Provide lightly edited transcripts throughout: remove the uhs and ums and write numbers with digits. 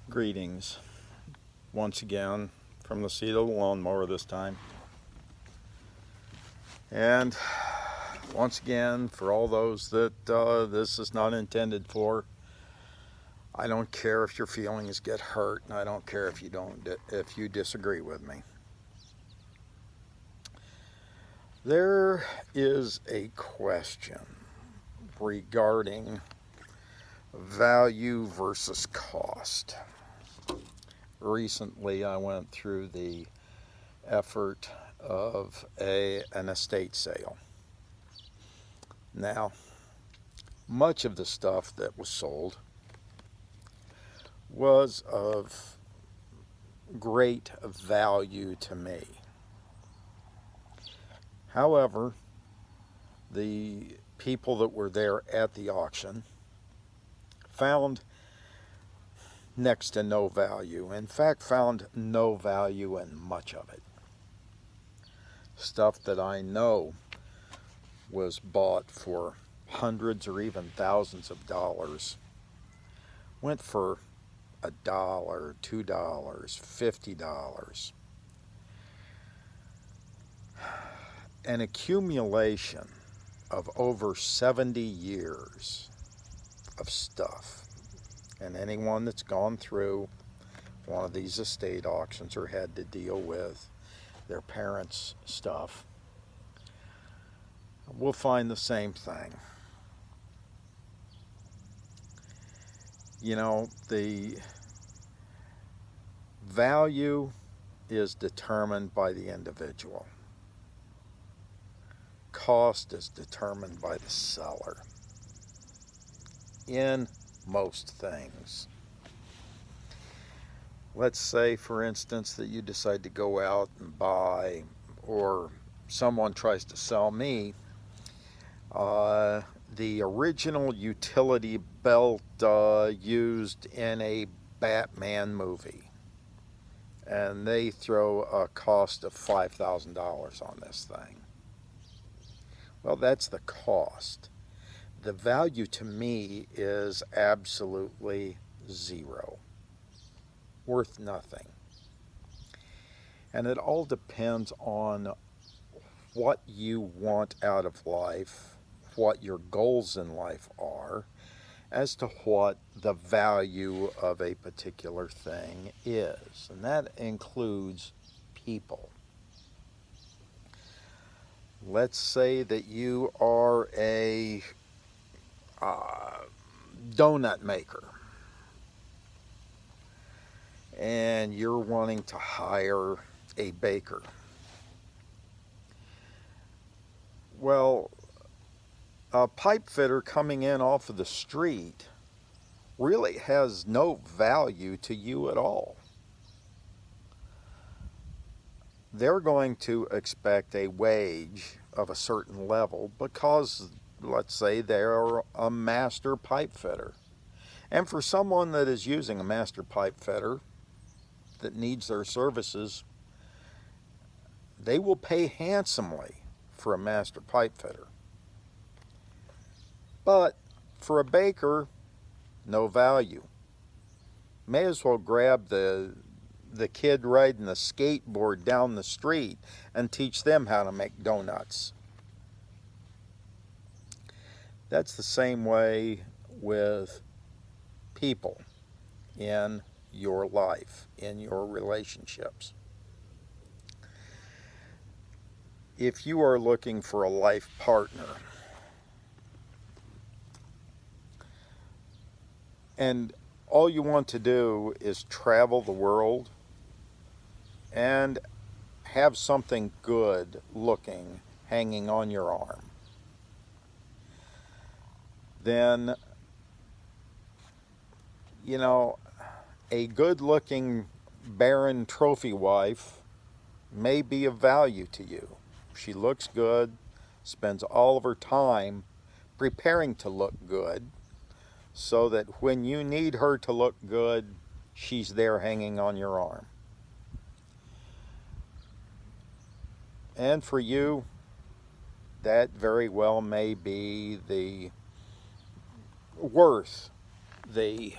Greetings once again from the seat of the lawnmower this time. And once again, for all those that this is not intended for, I don't care if your feelings get hurt, and I don't care if you disagree with me. There is a question regarding value versus cost. Recently, I went through the effort of an estate sale. Now, much of the stuff that was sold was of great value to me. However, the people that were there at the auction found next to no value. In fact, found no value in much of it. Stuff that I know was bought for hundreds or even thousands of dollars went for $1, $2, $50. An accumulation of over 70 years of stuff. And anyone that's gone through one of these estate auctions or had to deal with their parents' stuff will find the same thing. You know, the value is determined by the individual. Cost is determined by the seller in most things. Let's say, for instance, that you decide to go out and buy, or someone tries to sell me, the original utility belt used in a Batman movie. And they throw a cost of $5,000 on this thing. Well, that's the cost. The value to me is absolutely zero. Worth nothing. And it all depends on what you want out of life, what your goals in life are, as to what the value of a particular thing is. And that includes people. Let's say that you are a donut maker and you're wanting to hire a baker. Well, a pipe fitter coming in off of the street really has no value to you at all. They're going to expect a wage of a certain level because, let's say, they're a master pipe fitter. And for someone that is using a master pipe fitter that needs their services, they will pay handsomely for a master pipe fitter. But for a baker, no value. May as well grab the kid riding the skateboard down the street and teach them how to make donuts. That's the same way with people in your life, in your relationships. If you are looking for a life partner, and all you want to do is travel the world and have something good looking hanging on your arm, then, you know, a good looking barren trophy wife may be of value to you. She looks good, spends all of her time preparing to look good, so that when you need her to look good, she's there hanging on your arm. And for you, that very well may be the worth the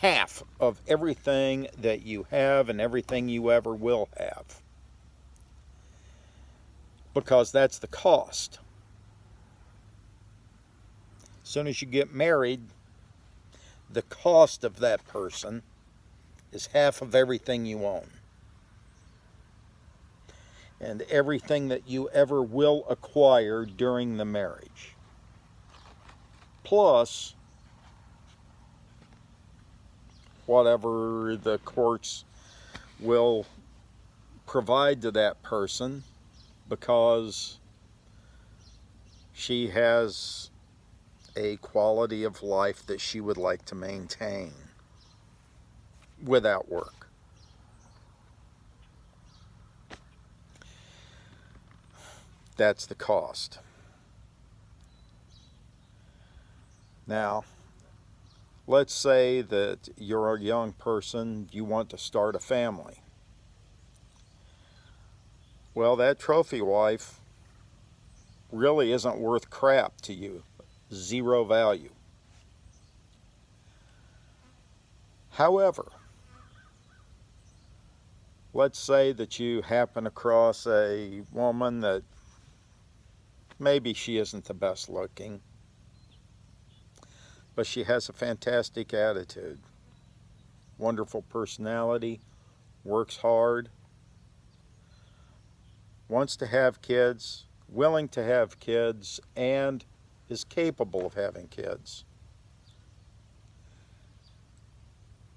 half of everything that you have and everything you ever will have. Because that's the cost. As soon as you get married, the cost of that person is half of everything you own. And everything that you ever will acquire during the marriage. Plus, whatever the courts will provide to that person because she has a quality of life that she would like to maintain without work. That's the cost. Now, let's say that you're a young person, you want to start a family. Well, that trophy wife really isn't worth crap to you. Zero value. However, let's say that you happen across a woman that maybe she isn't the best looking, but she has a fantastic attitude, wonderful personality, works hard, wants to have kids, willing to have kids, and is capable of having kids.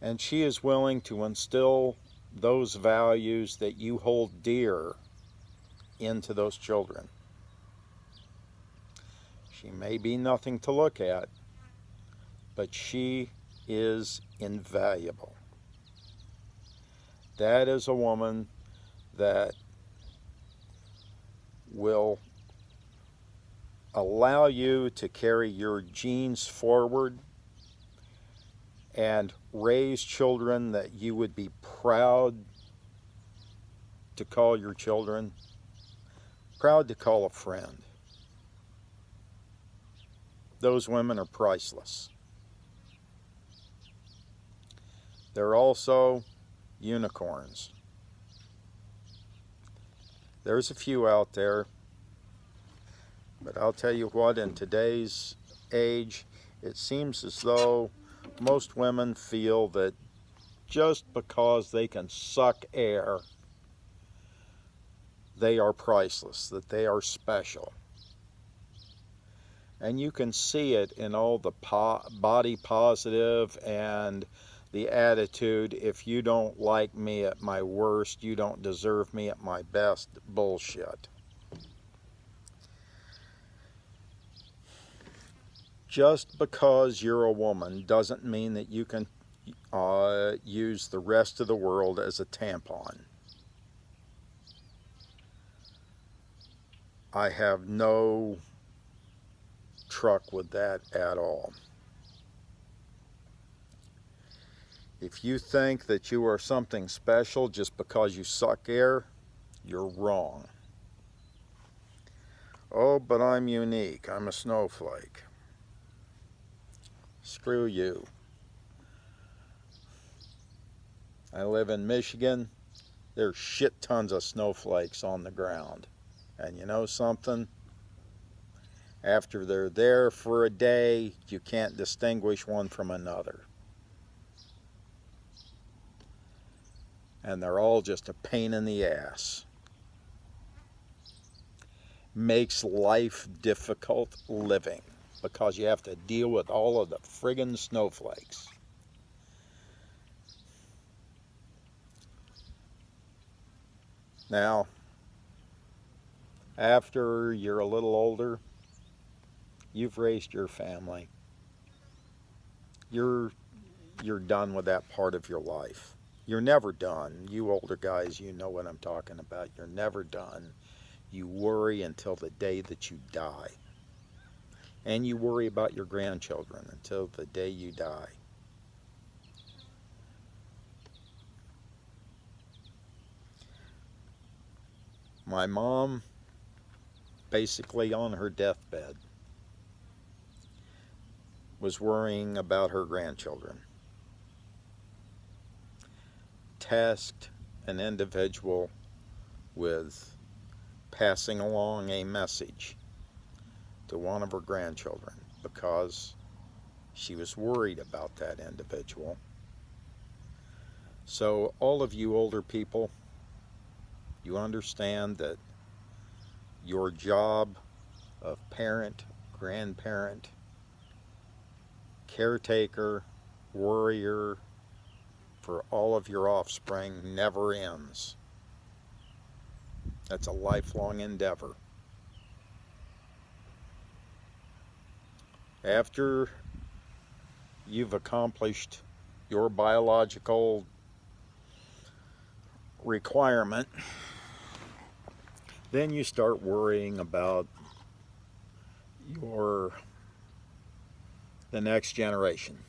And she is willing to instill those values that you hold dear into those children. She may be nothing to look at, but she is invaluable. That is a woman that will allow you to carry your genes forward and raise children that you would be proud to call your children, proud to call a friend. Those women are priceless. They're also unicorns. There's a few out there, but I'll tell you what, in today's age, it seems as though most women feel that just because they can suck air, they are priceless, that they are special. And you can see it in all the body positive and the attitude, if you don't like me at my worst, you don't deserve me at my best bullshit. Just because you're a woman doesn't mean that you can use the rest of the world as a tampon. I have no truck with that at all. If you think that you are something special just because you suck air, you're wrong. Oh, but I'm unique. I'm a snowflake. Screw you. I live in Michigan. There's shit tons of snowflakes on the ground. And you know something? After they're there for a day, you can't distinguish one from another. And they're all just a pain in the ass. Makes life difficult living because you have to deal with all of the friggin' snowflakes. Now, after you're a little older, you've raised your family. You're done with that part of your life. You're never done. You older guys, you know what I'm talking about. You're never done. You worry until the day that you die. And you worry about your grandchildren until the day you die. My mom, basically on her deathbed, was worrying about her grandchildren. tasked an individual with passing along a message to one of her grandchildren because she was worried about that individual. So all of you older people, you understand that your job of parent, grandparent, caretaker, warrior for all of your offspring never ends. That's a lifelong endeavor. After you've accomplished your biological requirement, then you start worrying about the next generation.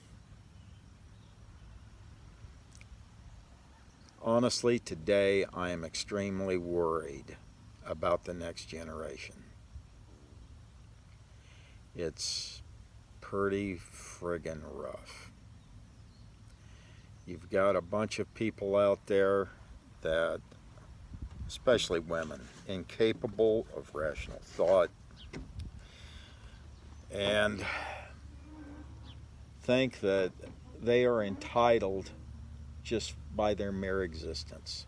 Honestly, today I am extremely worried about the next generation. It's pretty friggin' rough. You've got a bunch of people out there that, especially women, incapable of rational thought and think that they are entitled just by their mere existence.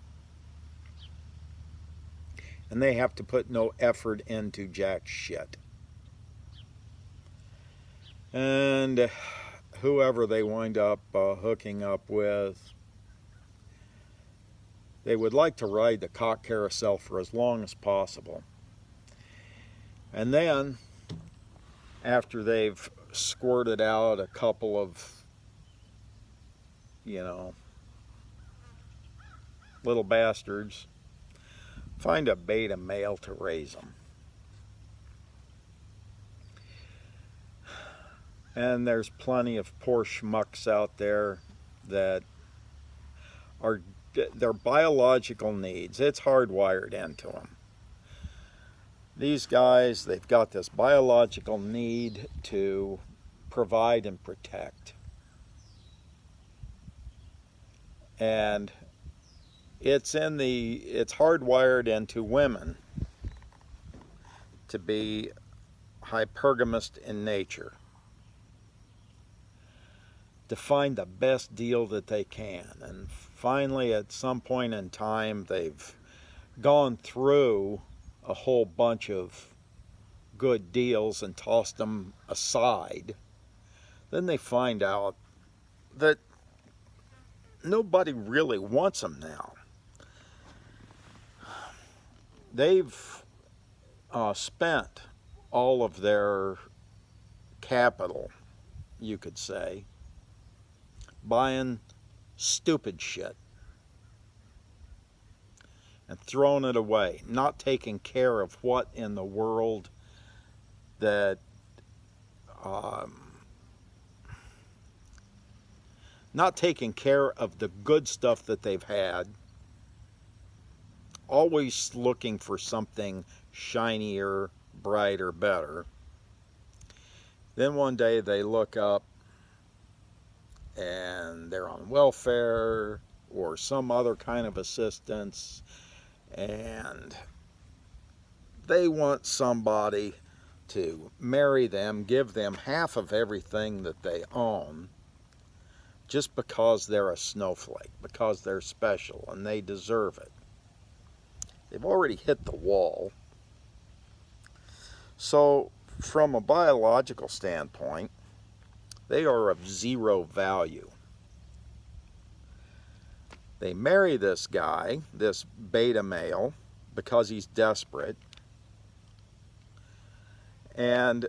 And they have to put no effort into jack shit. And whoever they wind up hooking up with, they would like to ride the cock carousel for as long as possible. And then, after they've squirted out a couple of, little bastards, find a beta male to raise them. And there's plenty of poor schmucks out there that are their biological needs. It's hardwired into them. These guys, they've got this biological need to provide and protect. And it's hardwired into women to be hypergamous in nature, to find the best deal that they can. And finally, at some point in time, they've gone through a whole bunch of good deals and tossed them aside. Then they find out that nobody really wants them now. They've spent all of their capital, you could say, buying stupid shit and throwing it away, not taking care of what in the world that not taking care of the good stuff that they've had, always looking for something shinier, brighter, better. Then one day they look up and they're on welfare or some other kind of assistance, and they want somebody to marry them, give them half of everything that they own, just because they're a snowflake, because they're special and they deserve it. They've already hit the wall. So, from a biological standpoint, they are of zero value. They marry this guy, this beta male, because he's desperate. And,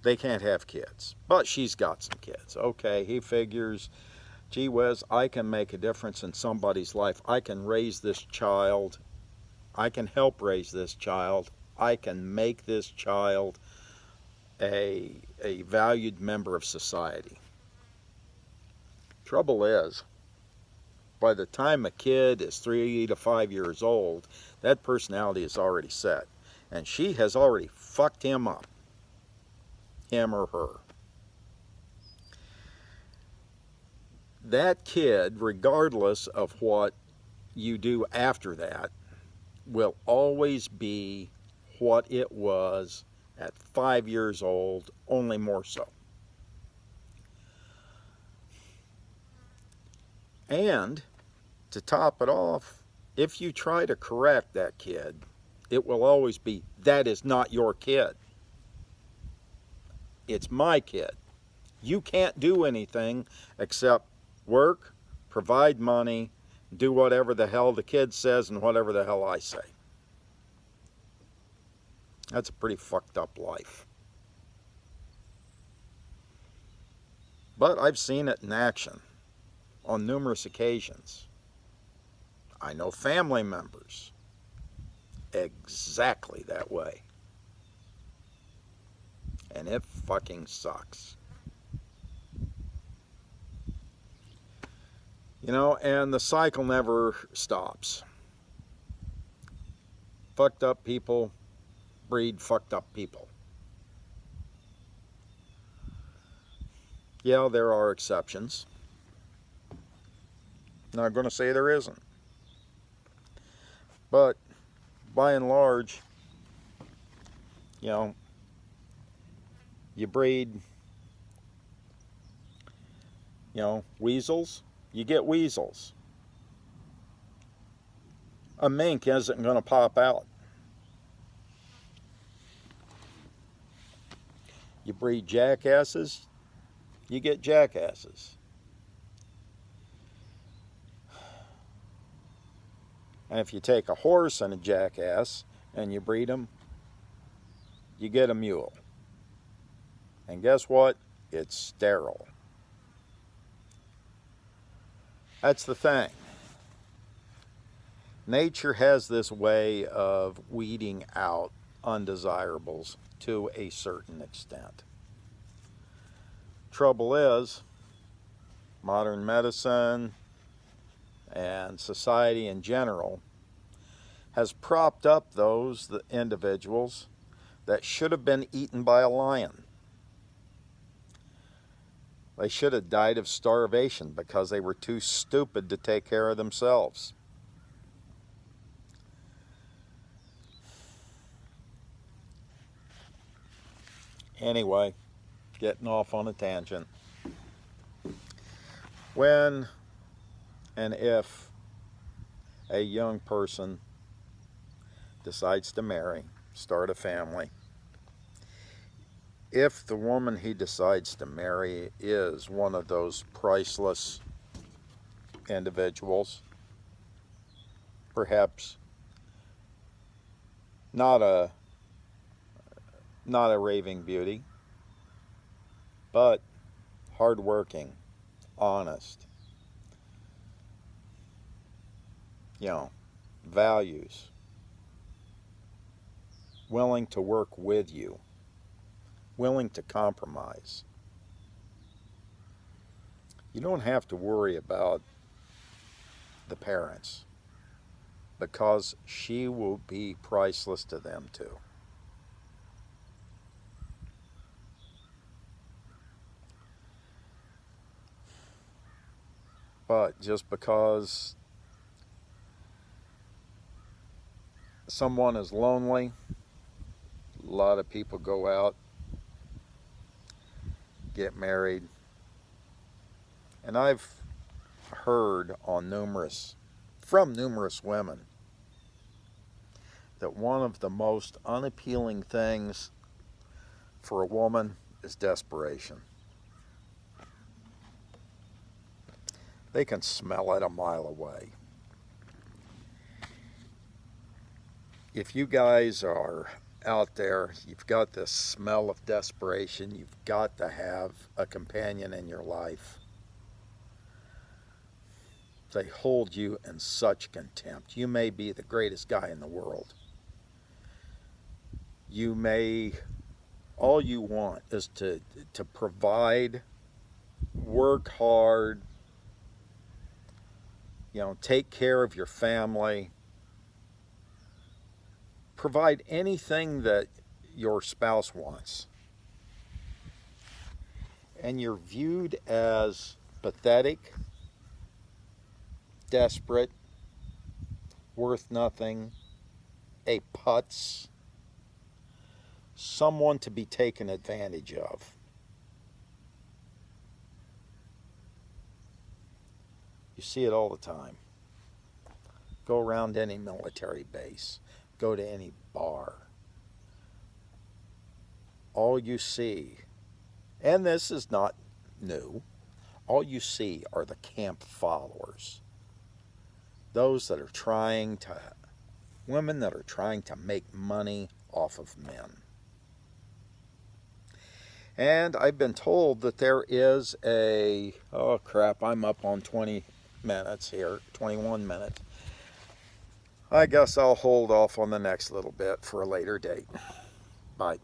they can't have kids. But she's got some kids. Okay, he figures, gee whiz, I can make a difference in somebody's life. I can raise this child. I can help raise this child. I can make this child a valued member of society. Trouble is, by the time a kid is 3 to 5 years old, that personality is already set. And she has already fucked him up. Him or her. that kid, regardless of what you do after that, will always be what it was at 5 years old, only more so. And to top it off, if you try to correct that kid, it will always be, that is not your kid. It's my kid. You can't do anything except work, provide money, do whatever the hell the kid says and whatever the hell I say. That's a pretty fucked up life. But I've seen it in action on numerous occasions. I know family members exactly that way. And it fucking sucks. You know, and the cycle never stops. Fucked up people breed fucked up people. Yeah, there are exceptions. Not going to say there isn't. But by and large, you know, you breed, you know, weasels, you get weasels. A mink isn't going to pop out. You breed jackasses, you get jackasses. And if you take a horse and a jackass and you breed them, you get a mule. And guess what? It's sterile. That's the thing. Nature has this way of weeding out undesirables to a certain extent. Trouble is, modern medicine and society in general has propped up those individuals that should have been eaten by a lion. They should have died of starvation because they were too stupid to take care of themselves. Anyway, getting off on a tangent. When and if a young person decides to marry, start a family, if the woman he decides to marry is one of those priceless individuals, perhaps not a raving beauty, but hardworking, honest, you know, values, willing to work with you, willing to compromise. You don't have to worry about the parents because she will be priceless to them too. But just because someone is lonely, a lot of people go out, get married. And I've heard from numerous women that one of the most unappealing things for a woman is desperation. They can smell it a mile away. If you guys are out there, you've got this smell of desperation, you've got to have a companion in your life. They hold you in such contempt. You may be the greatest guy in the world. All you want is to provide, work hard, you know, take care of your family, provide anything that your spouse wants. And you're viewed as pathetic, desperate, worth nothing, a putz, someone to be taken advantage of. You see it all the time. Go around any military base, go to any bar. All you see, and this is not new, all you see are the camp followers. Those that are women that are trying to make money off of men. And I've been told that there is oh crap, I'm up on 20 minutes here, 21 minutes. I guess I'll hold off on the next little bit for a later date. Bye.